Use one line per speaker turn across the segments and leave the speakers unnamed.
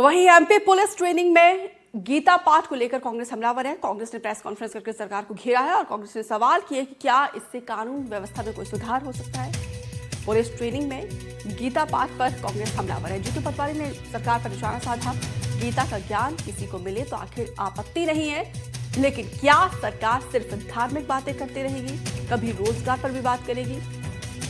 तो वहीं MP police training में गीता पाठ को लेकर कांग्रेस हमलावर है। कांग्रेस ने प्रेस कॉन्फ्रेंस करके सरकार को घेरा है और कांग्रेस ने सवाल किए कि क्या इससे कानून व्यवस्था में कोई सुधार हो सकता है। पुलिस ट्रेनिंग में गीता पाठ पर कांग्रेस हमलावर है। जीतू पटवारी ने सरकार पर निशाना साधा। गीता का ज्ञान किसी को मिले तो आखिर आपत्ति नहीं है, लेकिन क्या सरकार सिर्फ धार्मिक बातें करती रहेगी? कभी रोजगार पर भी बात करेगी?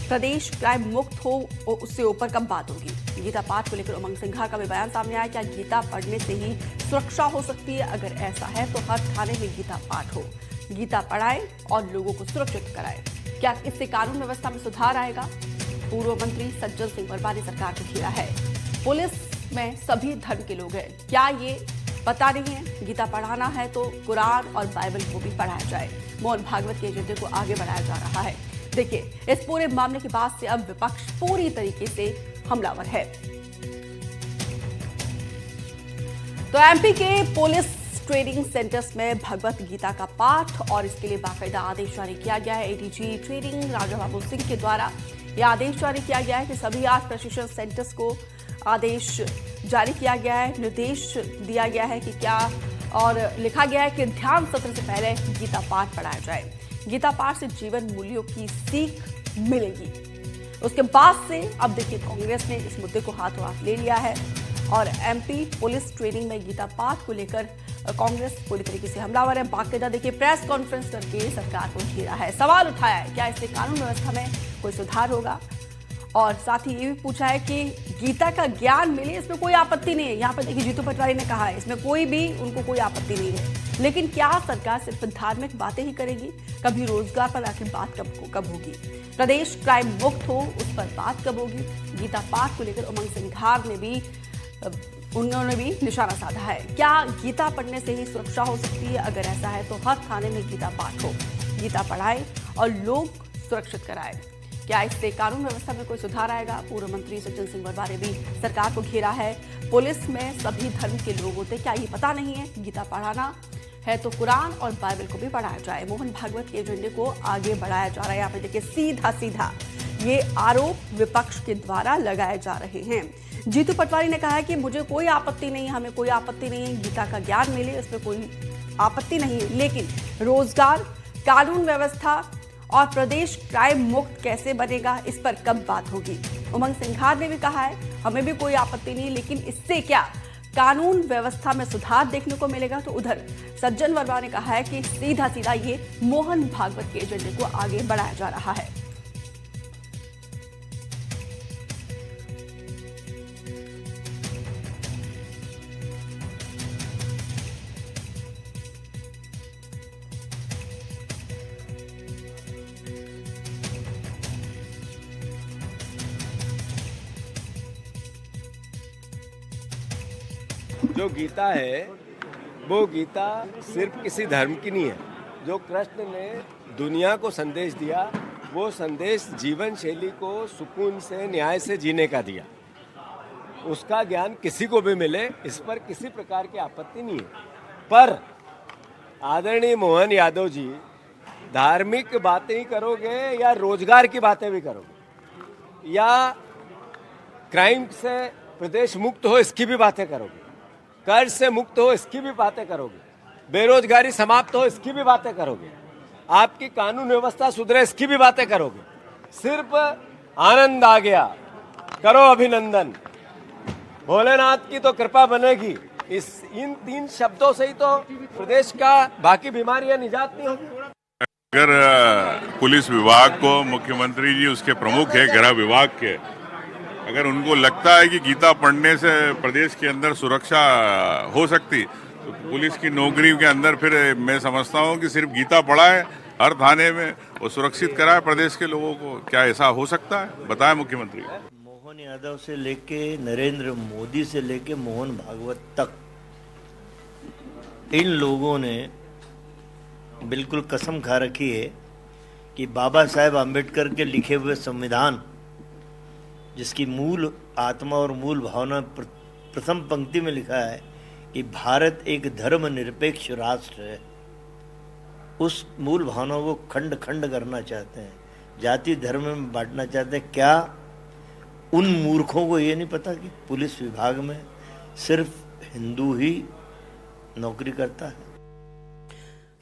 प्रदेश क्राइम मुक्त हो उससे ऊपर कब बात होगी? गीता पाठ को लेकर उमंग सिंघार का भी बयान सामने आया। क्या गीता पढ़ने से ही सुरक्षा हो सकती है? अगर ऐसा है तो हर थाने में गीता पाठ हो, गीता पढ़ाए और लोगों को सुरक्षित कराए। क्या इससे कानून व्यवस्था में सुधार आएगा? पूर्व मंत्री सज्जन सिंह वर्मा ने सरकार को घेरा है। पुलिस में सभी धर्म के लोग हैं, क्या ये पता नहीं है? गीता पढ़ाना है तो कुरान और बाइबल को भी पढ़ाया जाए। मोहन भागवत के एजेंडे को आगे बढ़ाया जा रहा है। देखिए, इस पूरे मामले के बाद से अब विपक्ष पूरी तरीके से हमलावर है। तो एमपी के पुलिस ट्रेनिंग सेंटर्स में भगवत गीता का पाठ और इसके लिए बाकायदा आदेश जारी किया गया है। एडीजी ट्रेनिंग राजा बाबू सिंह के द्वारा यह आदेश जारी किया गया है कि सभी 8 प्रशिक्षण सेंटर्स को आदेश जारी किया गया है, निर्देश दिया गया है कि क्या, और लिखा गया है कि ध्यान सत्र से पहले गीता पाठ पढ़ाया जाए। गीता पाठ से जीवन मूल्यों की सीख मिलेगी। उसके बाद से अब देखिए, कांग्रेस ने इस मुद्दे को हाथों हाथ ले लिया है और एमपी पुलिस ट्रेनिंग में गीता पाठ को लेकर कांग्रेस पूरी तरीके से हमलावर है। बाकायदा देखिए, प्रेस कॉन्फ्रेंस करके सरकार को घेरा है, सवाल उठाया है क्या इससे कानून व्यवस्था में कोई सुधार होगा, और साथ ही ये भी पूछा है कि गीता का ज्ञान मिले, इसमें कोई आपत्ति नहीं है। यहाँ पर देखिए, जीतू पटवारी ने कहा है इसमें उनको कोई आपत्ति नहीं है, लेकिन क्या सरकार सिर्फ धार्मिक बातें ही करेगी? कभी रोजगार पर आखिर बात कब होगी? प्रदेश क्राइम मुक्त हो उस पर बात कब होगी? गीता पाठ को लेकर उमंग सिंघार उन्होंने भी निशाना साधा है। क्या गीता पढ़ने से ही सुरक्षा हो सकती है? अगर ऐसा है तो हर थाने में गीता पाठ हो, गीता पढ़ाए और लोग सुरक्षित कराए। क्या इससे कानून व्यवस्था में कोई सुधार आएगा? पूर्व मंत्री सज्जन सिंह वर्मा ने भी सरकार को घेरा है। पुलिस में सभी धर्म के लोग होते, क्या ये पता नहीं है? गीता पढ़ाना है तो कुरान और बाइबल को भी पढ़ाया जाए। मोहन भागवत के एजेंडे को आगे बढ़ाया जा रहा है। यहाँ पे देखिए, सीधा ये आरोप विपक्ष के द्वारा लगाए जा रहे हैं। जीतू पटवारी ने कहा है कि मुझे कोई आपत्ति नहीं है, हमें कोई आपत्ति नहीं है, गीता का ज्ञान मिले, इसमें कोई आपत्ति नहीं है, लेकिन रोजगार, कानून व्यवस्था और प्रदेश क्राइम मुक्त कैसे बनेगा, इस पर कब बात होगी? उमंग सिंघार ने भी कहा है हमें भी कोई आपत्ति नहीं, लेकिन इससे क्या कानून व्यवस्था में सुधार देखने को मिलेगा? तो उधर सज्जन वर्मा ने कहा है कि सीधा ये मोहन भागवत के एजेंडे को आगे बढ़ाया जा रहा है।
जो गीता है वो गीता सिर्फ किसी धर्म की नहीं है। जो कृष्ण ने दुनिया को संदेश दिया, वो संदेश जीवन शैली को सुकून से, न्याय से जीने का दिया। उसका ज्ञान किसी को भी मिले, इस पर किसी प्रकार की आपत्ति नहीं है। पर आदरणीय मोहन यादव जी, धार्मिक बातें ही करोगे या रोजगार की बातें भी करोगे, या क्राइम से प्रदेश मुक्त हो इसकी भी बातें करोगे, कर्ज से मुक्त हो इसकी भी बातें करोगे, बेरोजगारी समाप्त हो इसकी भी बातें करोगे, आपकी कानून व्यवस्था सुधरे इसकी भी बातें करोगे, सिर्फ आनंद आ गया करो अभिनंदन, भोलेनाथ की तो कृपा बनेगी, इन 3 शब्दों से ही तो प्रदेश का बाकी बीमारियां निजात नहीं होगी।
अगर पुलिस विभाग को मुख्यमंत्री जी उसके प्रमुख है, गृह विभाग के, अगर उनको लगता है कि गीता पढ़ने से प्रदेश के अंदर सुरक्षा हो सकती, तो पुलिस की नौकरी के अंदर फिर मैं समझता हूं कि सिर्फ गीता पढ़ाए हर थाने में और सुरक्षित कराए प्रदेश के लोगों को। क्या ऐसा हो सकता है? बताएं मुख्यमंत्री।
मोहन यादव से लेके नरेंद्र मोदी से लेके मोहन भागवत तक, इन लोगों ने बिल्कुल कसम खा रखी है कि बाबा साहेब आम्बेडकर के लिखे हुए संविधान, जिसकी मूल आत्मा और मूल भावना प्रथम पंक्ति में लिखा है कि भारत एक धर्मनिरपेक्ष राष्ट्र है, उस मूल भावना को खंड खंड करना चाहते हैं, जाति धर्म में बांटना चाहते हैं। क्या उन मूर्खों को ये नहीं पता कि पुलिस विभाग में सिर्फ हिंदू ही नौकरी करता है।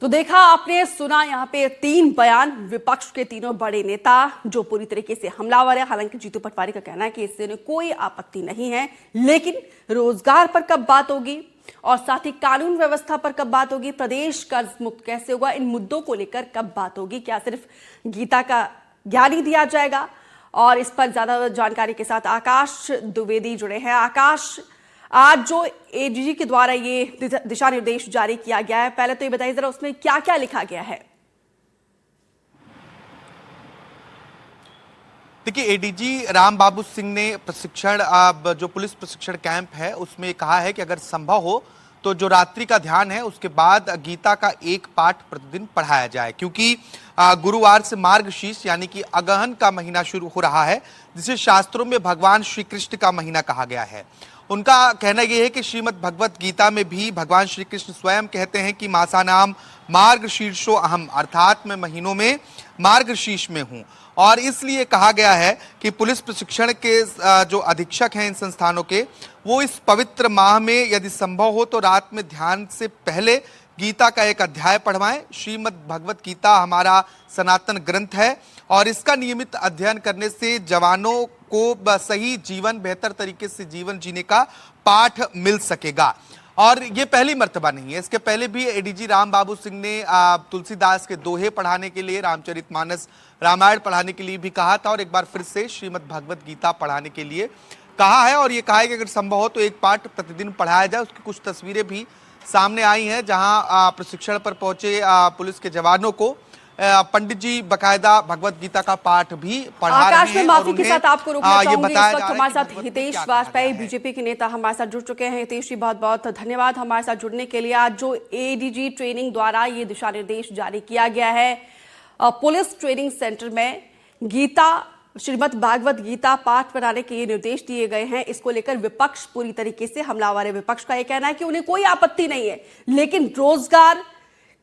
तो देखा आपने, सुना यहाँ पे 3 बयान विपक्ष के तीनों बड़े नेता जो पूरी तरीके से हमलावर है। हालांकि जीतू पटवारी का कहना है कि इससे उन्हें कोई आपत्ति नहीं है, लेकिन रोजगार पर कब बात होगी और साथ ही कानून व्यवस्था पर कब बात होगी, प्रदेश कर्ज मुक्त कैसे होगा, इन मुद्दों को लेकर कब बात होगी, क्या सिर्फ गीता का ज्ञान ही दिया जाएगा। और इस पर ज्यादा जानकारी के साथ आकाश द्विवेदी जुड़े हैं। आकाश, आज जो एडीजी के द्वारा ये दिशा निर्देश जारी किया गया है, पहले तो ये बताइए जरा उसमें क्या क्या लिखा गया है।
देखिए, एडीजी राम बाबू सिंह ने प्रशिक्षण जो पुलिस प्रशिक्षण कैंप है उसमें कहा है कि अगर संभव हो तो जो रात्रि का ध्यान है उसके बाद गीता का एक पाठ प्रतिदिन पढ़ाया जाए, क्योंकि गुरुवार से मार्गशीर्ष यानी कि अगहन का महीना शुरू हो रहा है, जिसे शास्त्रों में भगवान श्री कृष्ण का महीना कहा गया है। उनका कहना यह है कि श्रीमद् भगवत गीता में भी भगवान श्री कृष्ण स्वयं कहते हैं कि मासानाम मार्गशीर्षो अहम, अर्थात मैं महीनों में मार्गशीर्ष में हूं। और इसलिए कहा गया है कि पुलिस प्रशिक्षण के जो अधीक्षक हैं इन संस्थानों के, वो इस पवित्र माह में यदि संभव हो तो रात में ध्यान से पहले गीता का एक अध्याय पढ़वाएं। श्रीमद् भगवत गीता हमारा सनातन ग्रंथ है और इसका नियमित अध्ययन करने से जवानों को सही जीवन, बेहतर तरीके से जीवन जीने का पाठ मिल सकेगा। और ये पहली मर्तबा नहीं है, इसके पहले भी एडीजी राम बाबू सिंह ने तुलसीदास के दोहे पढ़ाने के लिए, रामचरितमानस रामायण पढ़ाने के लिए भी कहा था और एक बार फिर से श्रीमद् भगवत गीता पढ़ाने के लिए कहा है। और ये कहा है कि अगर संभव हो तो एक पाठ प्रतिदिन पढ़ाया जाए। उसकी कुछ तस्वीरें भी सामने आई हैं जहां प्रशिक्षण पर पहुंचे पुलिस के जवानों को पंडित जी बकायदा भगवत गीता का पाठ भी पढ़ा रहे हैं।
आकाश में माफी के साथ आपको रोकना चाहूंगी। इस वक्त हमारे साथ हितेश वाजपेयी बीजेपी के नेता हमारे साथ जुड़ चुके हैं। हितेश जी, बहुत बहुत धन्यवाद हमारे साथ जुड़ने के लिए। आज जो एडीजी ट्रेनिंग द्वारा ये दिशा निर्देश जारी किया गया है, पुलिस ट्रेनिंग सेंटर में गीता, श्रीमद् भागवत गीता पाठ बनाने के ये निर्देश दिए गए हैं, इसको लेकर विपक्ष पूरी तरीके से हमलावर है। विपक्ष का यह कहना है कि उन्हें कोई आपत्ति नहीं है, लेकिन रोजगार,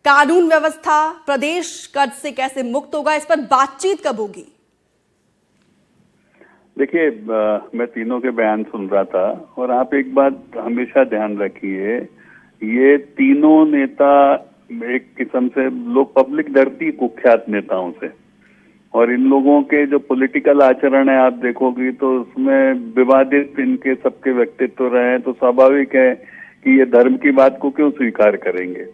कानून व्यवस्था, प्रदेश कर्ज से कैसे मुक्त होगा, इस पर बातचीत कब होगी?
देखिए, मैं तीनों के बयान सुन रहा था और आप एक बात हमेशा ध्यान रखिए, ये तीनों नेता एक किस्म से लोग, पब्लिक डरती कुख्यात नेताओं से, और इन लोगों के जो पॉलिटिकल आचरण है आप देखोगी तो उसमें विवादित इनके सबके व्यक्तित्व रहे हैं, तो स्वाभाविक है कि ये धर्म की बात को क्यों स्वीकार करेंगे।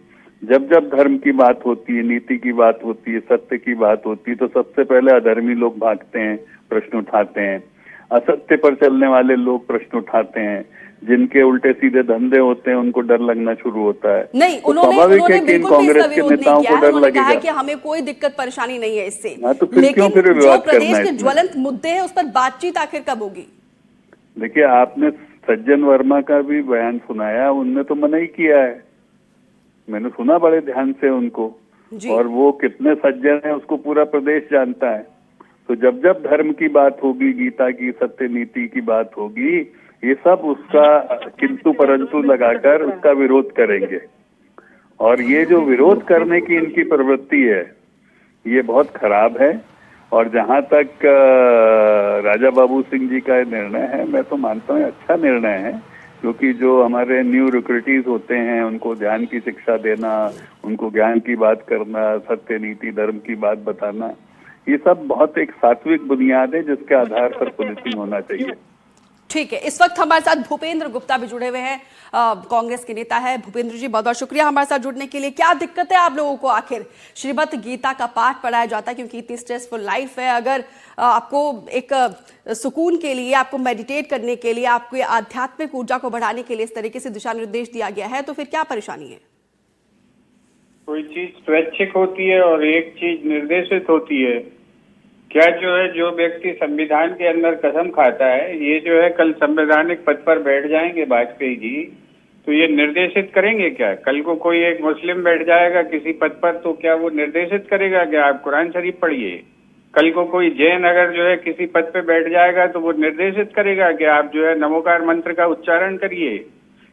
जब जब धर्म की बात होती है, नीति की बात होती है, सत्य की बात होती है, तो सबसे पहले अधर्मी लोग भागते हैं, प्रश्न उठाते हैं। असत्य पर चलने वाले लोग प्रश्न उठाते हैं, जिनके उल्टे सीधे धंधे होते हैं उनको डर लगना शुरू होता है।
नहीं,
तो
उन्होंने
बिल्कुल कांग्रेस के नेताओं को डर लगेगा।
कहा कि हमें कोई दिक्कत परेशानी नहीं है इससे।
तो फिर क्यों फिर विवाद करना है?
प्रदेश के ज्वलंत मुद्दे हैं उस पर बातचीत आखिर कब होगी?
देखिए, आपने सज्जन वर्मा का भी बयान सुनाया, उनने तो मना ही किया है। मैंने सुना बड़े ध्यान से उनको, और वो कितने सज्जन है उसको पूरा प्रदेश जानता है। तो जब जब धर्म की बात होगी, गीता की, सत्य नीति की बात होगी, ये सब उसका किंतु परंतु लगाकर उसका विरोध करेंगे। और ये जो विरोध करने की इनकी प्रवृत्ति है, ये बहुत खराब है। और जहां तक राजा बाबू सिंह जी का निर्णय है, मैं तो मानता हूँ अच्छा निर्णय है, क्योंकि जो हमारे न्यू रिक्रूटीज होते हैं उनको ध्यान की शिक्षा देना, उनको ज्ञान की बात करना, सत्य नीति धर्म की बात बताना, ये सब बहुत एक सात्विक बुनियाद है जिसके आधार पर पुलिसिंग होना चाहिए।
ठीक है, इस वक्त हमारे साथ भूपेंद्र गुप्ता भी जुड़े हुए हैं, कांग्रेस के नेता है। भूपेंद्र जी, बहुत बहुत शुक्रिया हमारे साथ जुड़ने के लिए। क्या दिक्कत है आप लोगों को? आखिर श्रीमद् गीता का पाठ पढ़ाया जाता है क्योंकि इतनी स्ट्रेसफुल लाइफ है, अगर आपको एक सुकून के लिए, आपको मेडिटेट करने के लिए, आपको आध्यात्मिक ऊर्जा को बढ़ाने के लिए इस तरीके से दिशा निर्देश दिया गया है, तो फिर क्या परेशानी है?
कोई चीज स्वैच्छिक होती है और एक चीज निर्देशित होती है। क्या जो है, जो व्यक्ति संविधान के अंदर कसम खाता है, ये जो है कल संवैधानिक पद पर बैठ जाएंगे वाजपेयी जी, तो ये निर्देशित करेंगे क्या? कल को कोई एक मुस्लिम बैठ जाएगा किसी पद पर, तो क्या वो निर्देशित करेगा कि आप कुरान शरीफ पढ़िए? कल को कोई जैन अगर जो है किसी पद पे बैठ जाएगा तो वो निर्देशित करेगा कि आप जो है नमोकार मंत्र का उच्चारण करिए?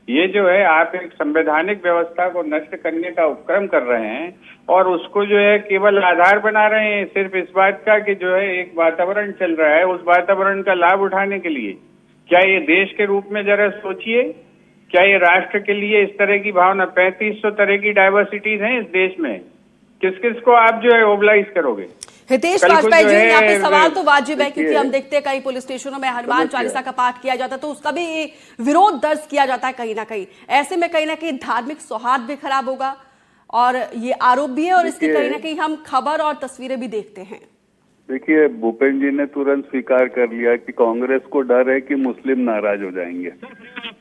ये जो है, आप एक संवैधानिक व्यवस्था को नष्ट करने का उपक्रम कर रहे हैं और उसको जो है केवल आधार बना रहे हैं सिर्फ इस बात का कि जो है एक वातावरण चल रहा है, उस वातावरण का लाभ उठाने के लिए। क्या ये देश के रूप में जरा सोचिए, क्या ये राष्ट्र के लिए इस तरह की भावना, 3500 तरह की डाइवर्सिटीज हैं इस देश में, किस किस को आप जो है ओबलाइज करोगे?
हितेश
कल को
वाजपेयी
जो
जी,
है,
यहाँ पे सवाल तो वाजिब है, क्योंकि
देखिए,
हम देखते हैं कई पुलिस स्टेशनों में हनुमान
समझ
चालीसा
गया।
का पाठ किया जाता है, तो उसका भी विरोध दर्ज किया जाता है कहीं ना कहीं। ऐसे में कहीं ना कहीं धार्मिक सौहार्द भी खराब होगा, और ये आरोप भी है, और इसके
देखिए,
कहीं ना कहीं हम खबर और तस्वीरें भी देखते हैं।
देखिए, भूपेंद्र जी ने तुरंत स्वीकार कर लिया कि कांग्रेस को डर है कि मुस्लिम नाराज हो जाएंगे,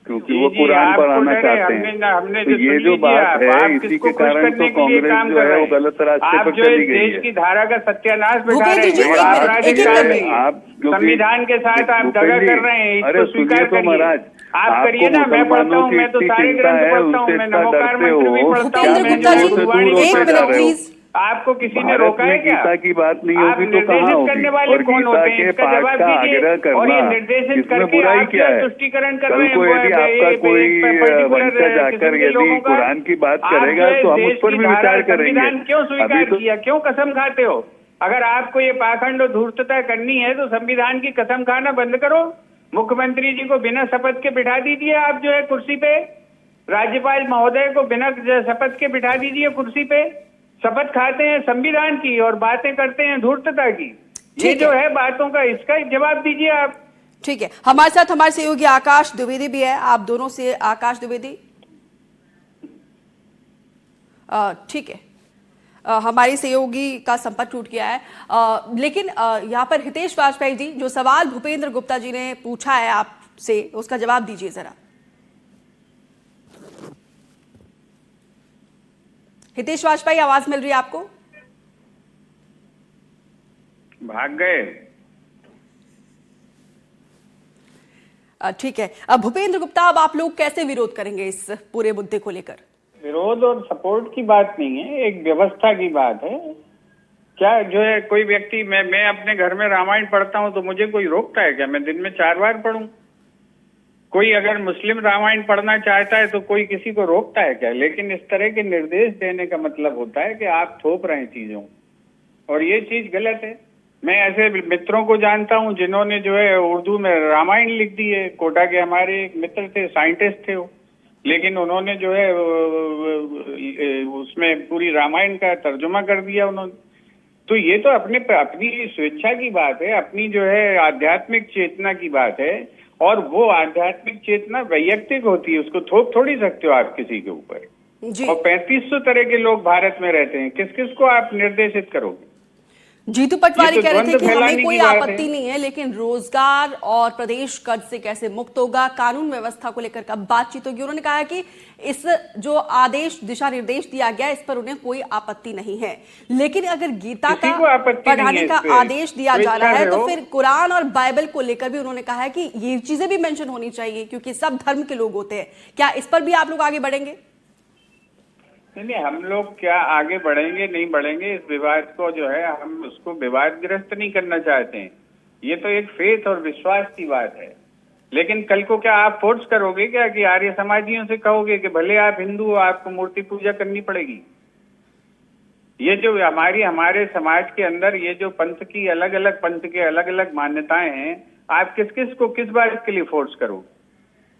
क्योंकि वो
जी,
कुरान
आपको
पढ़ाना
डर है,
चाहते
हमने
हैं।
जो
तो ये
सुन
जो
लीजिए,
बात है,
आप
इसी
किसको
के
खुश
कारण
करने
तो
के लिए
कांग्रेस
काम
जो
कर
है
रहे
वो
हैं?
गलत रास्ते
आप
पर
जो
चली
इस
गई
देश
है।
की धारा का सत्यानाश बिठा
भूपेंद्र
रहे
जी,
हैं,
एक
आप
मिनट, एक-एक
राजस्थान
करके।
में
आप क्योंकि
संविधान के साथ आप दगा
भूपेंद्र जी,
कर रहे हैं,
अरे
इसको स्वीकार
सुनिए तो
करिए।
महाराज,
आप करिए
आपको
ना, मैं पढ़ता
मुसलमानों
हूँ,
की
मैं तो
इतनी
सारे
चिंता
ग्रंथ
है,
पढ़ता हूँ,
उससे
मैं
इतना
नमोकार
डरते
मंत्र भी
हो,
पढ़ता हूँ,
भूपेंद्र
मैं
गुप्ता
जो
जी,
गुरुवाणी
दूर
भी
एक
होते
पढ़ता
जा
मिनट
रहे
हूँ।
हो।
प्लीज।
आपको किसी ने
भारत
रोका है
में
क्या?
गीता की बात नहीं
आप
होगी तो कहाँ
निर्देशित
होगी?
करने वाले
और
कौन
गीता
होते हैं,
के
इसका
पाठ
जवाब
का
दीजिए।
आग्रह
और
करना,
ये निर्देशित
इसमें
करके
बुराई
आप
क्या है?
तुष्टिकरण कर
कल
रहे
को यदि आपका कोई वंशज आकर यदि कुरान की बात करेगा तो हम उस पर भी विचार करेंगे।
संविधान क्यों
अभी
स्वीकार
तो
किया, क्यों कसम खाते हो? अगर आपको ये पाखंड और धूर्तता करनी है तो संविधान की कसम खाना बंद करो। मुख्यमंत्री जी को बिना शपथ के बिठा दीजिए आप जो है कुर्सी पे, राज्यपाल महोदय को बिना शपथ के बिठा दीजिए कुर्सी पे। शपथ खाते हैं संविधान की और बातें करते हैं धूर्तता की। ये
ठीक
जो
है।
है बातों का, इसका जवाब दीजिए आप।
ठीक है, हमारे साथ हमारे सहयोगी आकाश द्विवेदी भी है, आप दोनों से। आकाश द्विवेदी, ठीक है, हमारी सहयोगी का संपर्क टूट गया है, लेकिन यहाँ पर हितेश वाजपेयी जी, जो सवाल भूपेंद्र गुप्ता जी ने पूछा है आपसे, उसका जवाब दीजिए जरा। हितेश वाजपेयी, आवाज मिल रही है आपको?
भाग गए।
ठीक है, अब भूपेंद्र गुप्ता, अब आप लोग कैसे विरोध करेंगे इस पूरे मुद्दे को लेकर?
विरोध और सपोर्ट की बात नहीं है, एक व्यवस्था की बात है। क्या जो है कोई व्यक्ति, मैं अपने घर में रामायण पढ़ता हूँ तो मुझे कोई रोकता है क्या? मैं दिन में 4 बार पढ़ूं? कोई अगर मुस्लिम रामायण पढ़ना चाहता है तो कोई किसी को रोकता है क्या? लेकिन इस तरह के निर्देश देने का मतलब होता है कि आप थोप रहे हैं चीजों, और ये चीज गलत है। मैं ऐसे मित्रों को जानता हूं जिन्होंने जो है उर्दू में रामायण लिख दी है। कोटा के हमारे एक मित्र थे, साइंटिस्ट थे वो, लेकिन उन्होंने जो है उसमें पूरी रामायण का तर्जुमा कर दिया उन्होंने। तो ये तो अपनी स्वेच्छा की बात है, अपनी जो है आध्यात्मिक चेतना की बात है, और वो आध्यात्मिक चेतना वैयक्तिक होती है, उसको थोप थोड़ी सकते हो आप किसी के ऊपर।
जी,
और 3500 तरह के लोग भारत में रहते हैं, किस किस को आप निर्देशित करोगे?
जीतू पटवारी
ये तो
कह रहे थे
द्वंद्व
कि हमें
फैलाने
कोई
की बात
आपत्ति
है।
नहीं है, लेकिन रोजगार और प्रदेश कर्ज से कैसे मुक्त होगा, कानून व्यवस्था को लेकर कब बातचीत होगी। उन्होंने कहा है कि इस जो आदेश, दिशा निर्देश दिया गया, इस पर उन्हें कोई आपत्ति नहीं है, लेकिन अगर गीता
किसी
का
को आपत्ति नहीं
पढ़ाने
है
का
इस पे।
आदेश दिया
तो
जा रहा है,
इच्छा
तो
हो।
फिर कुरान और बाइबल को लेकर भी उन्होंने कहा है कि ये चीजें भी मेंशन होनी चाहिए, क्योंकि सब धर्म के लोग होते हैं। क्या इस पर भी आप लोग आगे बढ़ेंगे?
नहीं, हम लोग क्या आगे बढ़ेंगे नहीं बढ़ेंगे, इस विवाद को जो है हम उसको विवादग्रस्त नहीं करना चाहते हैं। ये तो एक फेथ और विश्वास की बात है। लेकिन कल को क्या आप फोर्स करोगे क्या कि आर्य समाजियों से कहोगे कि भले आप हिंदू हो, आपको मूर्ति पूजा करनी पड़ेगी? ये जो हमारे समाज के अंदर ये जो पंथ की अलग अलग पंथ के अलग अलग मान्यताएं हैं, आप किस किस को किस बात के लिए फोर्स करोगे?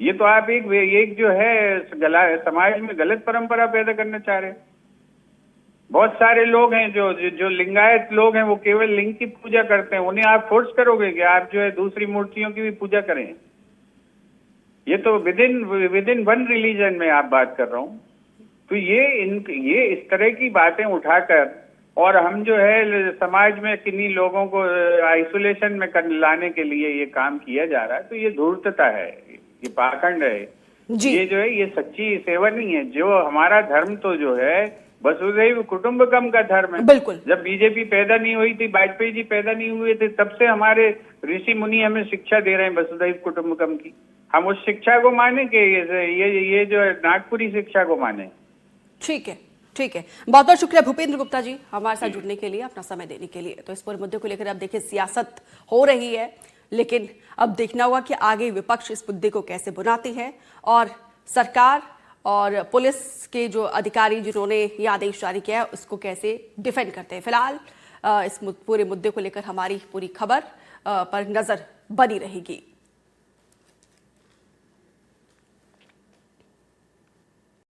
ये तो आप एक जो है समाज में गलत परंपरा पैदा करना चाह रहे हैं। बहुत सारे लोग हैं जो लिंगायत लोग हैं, वो केवल लिंग की पूजा करते हैं, उन्हें आप फोर्स करोगे कि आप जो है दूसरी मूर्तियों की भी पूजा करें? ये तो विद इन वन रिलीजन में आप बात कर रहा हूँ। तो ये इस तरह की बातें उठाकर और हम जो है समाज में किन्हीं लोगों को आइसोलेशन में लाने के लिए ये काम किया जा रहा है, तो ये धूर्तता है, ये पाखंड है। ये जो है ये सच्ची सेवा नहीं है। जो हमारा धर्म तो जो है वसुधैव कुटुंबकम का धर्म है।
बिल्कुल।
जब बीजेपी पैदा नहीं हुई थी, वाजपेयी जी पैदा नहीं हुए थे, तब से हमारे ऋषि मुनि हमें शिक्षा दे रहे हैं वसुधैव कुटुंबकम की। हम उस शिक्षा को माने कि ये जो है नागपुरी शिक्षा को माने?
ठीक है, ठीक है, बहुत बहुत शुक्रिया भूपेंद्र गुप्ता जी हमारे साथ जुड़ने के लिए, अपना समय देने के लिए। तो इस पूरे मुद्दे को लेकर अब देखिए सियासत हो रही है, लेकिन अब देखना होगा कि आगे विपक्ष इस मुद्दे को कैसे बुनाती है, और सरकार और पुलिस के जो अधिकारी जिन्होंने ये आदेश जारी किया है उसको कैसे डिफेंड करते हैं। फिलहाल इस पूरे मुद्दे को लेकर हमारी पूरी खबर पर नजर बनी रहेगी।